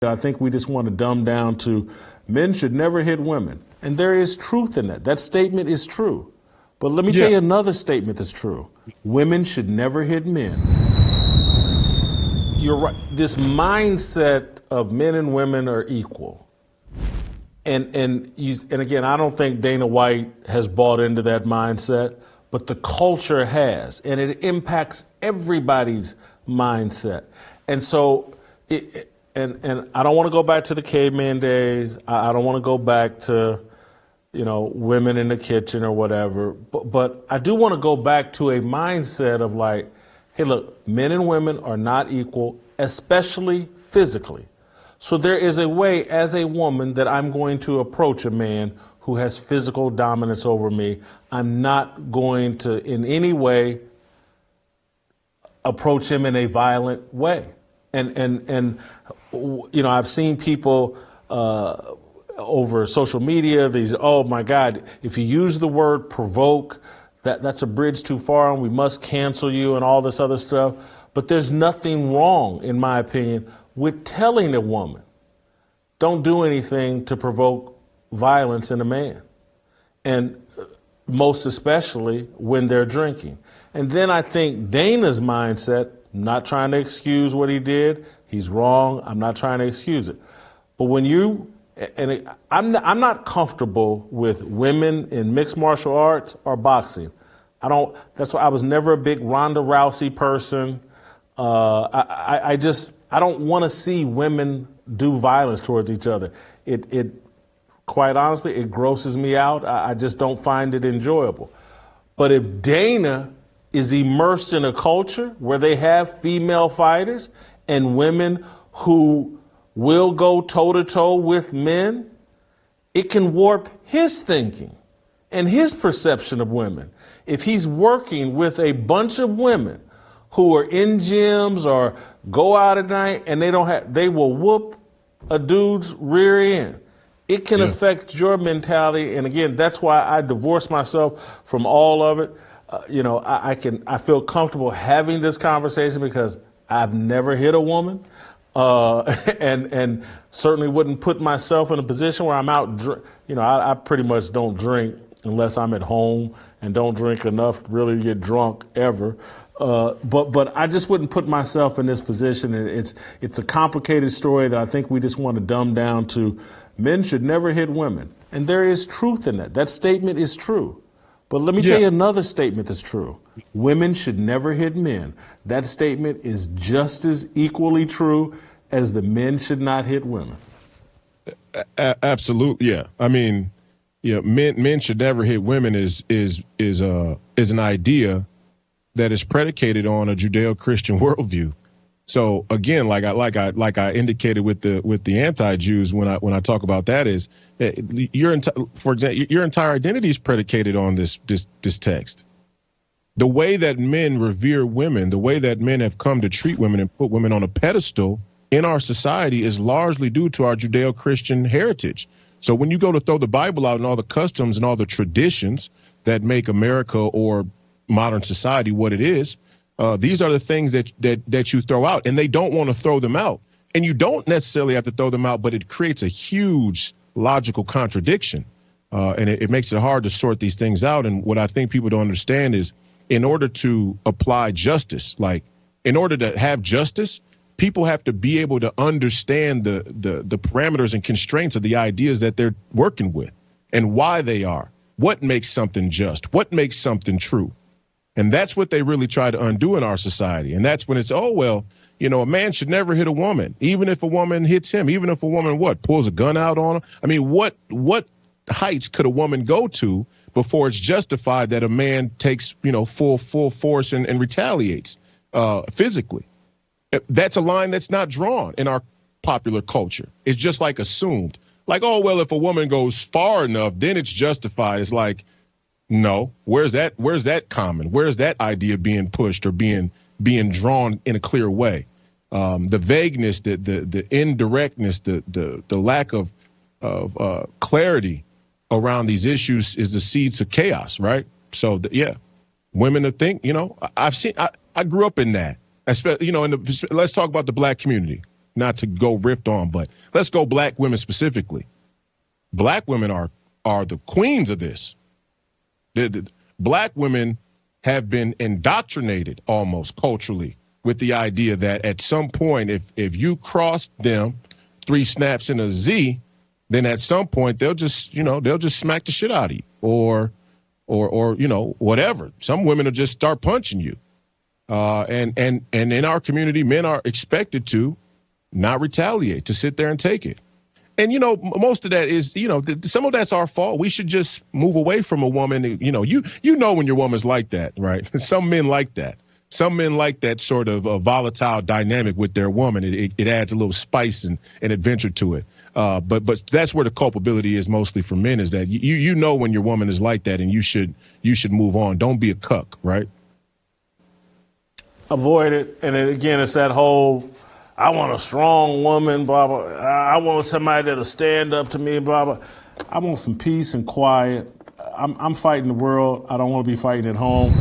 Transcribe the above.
I think we just want to dumb down to men should never hit women. And there is truth in that. That statement is true. But let me tell you another statement that's true. Women should never hit men. You're right. This mindset of men and women are equal. And again, I don't think Dana White has bought into that mindset, but the culture has, and it impacts everybody's mindset. And so, and I don't want to go back to the caveman days. I don't want to go back to, women in the kitchen or whatever. But I do want to go back to a mindset of like, hey, look, men and women are not equal, especially physically. So there is a way as a woman that I'm going to approach a man who has physical dominance over me. I'm not going to in any way approach him in a violent way. And I've seen people over social media, oh my God, if you use the word provoke, that's a bridge too far and we must cancel you and all this other stuff. But there's nothing wrong, in my opinion, with telling a woman, don't do anything to provoke violence in a man. And most especially when they're drinking. And then I think Dana's mindset, not trying to excuse what he did, he's wrong, I'm not trying to excuse it. But I'm not comfortable with women in mixed martial arts or boxing. That's why I was never a big Ronda Rousey person. I don't want to see women do violence towards each other. It quite honestly, it grosses me out. I just don't find it enjoyable. But if Dana is immersed in a culture where they have female fighters and women who will go toe-to-toe with men, it can warp his thinking and his perception of women. If he's working with a bunch of women who are in gyms or go out at night and they will whoop a dude's rear end, it can affect your mentality. And again, that's why I divorced myself from all of it. I feel comfortable having this conversation because I've never hit a woman, and certainly wouldn't put myself in a position where I'm out. I pretty much don't drink unless I'm at home, and don't drink enough to really get drunk ever. But I just wouldn't put myself in this position. And it's a complicated story that I think we just want to dumb down to. Men should never hit women, and there is truth in that. That statement is true. But let me tell you another statement that's true. Women should never hit men. That statement is just as equally true as the men should not hit women. Absolutely, yeah. I mean, men should never hit women is an idea that is predicated on a Judeo-Christian worldview. So again, like I indicated with the anti-Jews when I talk about that is that for example, your entire identity is predicated on this text. The way that men revere women, the way that men have come to treat women and put women on a pedestal in our society is largely due to our Judeo-Christian heritage. So when you go to throw the Bible out and all the customs and all the traditions that make America or modern society what it is, these are the things that you throw out, and they don't want to throw them out. And you don't necessarily have to throw them out, but it creates a huge logical contradiction, and it makes it hard to sort these things out. And what I think people don't understand is in order to apply justice, like in order to have justice, people have to be able to understand the parameters and constraints of the ideas that they're working with and why they are, what makes something just, what makes something true. And that's what they really try to undo in our society. And that's when it's, a man should never hit a woman, even if a woman hits him, even if a woman pulls a gun out on him. I mean, what heights could a woman go to before it's justified that a man takes, full force and retaliates physically? That's a line that's not drawn in our popular culture. It's just like assumed. Like, if a woman goes far enough, then it's justified. It's like, no, where's that common? Where's that idea being pushed or being drawn in a clear way? The vagueness, the indirectness, the lack of clarity around these issues is the seeds of chaos, right? So women to think, I grew up in that. Let's talk about the black community. not to go ripped on, but let's go black women specifically. Black women are the queens of this. The black women have been indoctrinated almost culturally with the idea that at some point, if you cross them 3 snaps in a Z, then at some point they'll just smack the shit out of you or whatever. Some women will just start punching you. And in our community, men are expected to not retaliate, to sit there and take it. And, most of that is, some of that's our fault. We should just move away from a woman. You know when your woman's like that, right? Some men like that. Some men like that sort of volatile dynamic with their woman. It adds a little spice and adventure to it. But that's where the culpability is mostly for men, is that you know when your woman is like that, and you should move on. Don't be a cuck, right? Avoid it. And again, it's that whole, I want a strong woman, blah, blah. I want somebody that'll stand up to me, blah, blah. I want some peace and quiet. I'm fighting the world. I don't want to be fighting at home.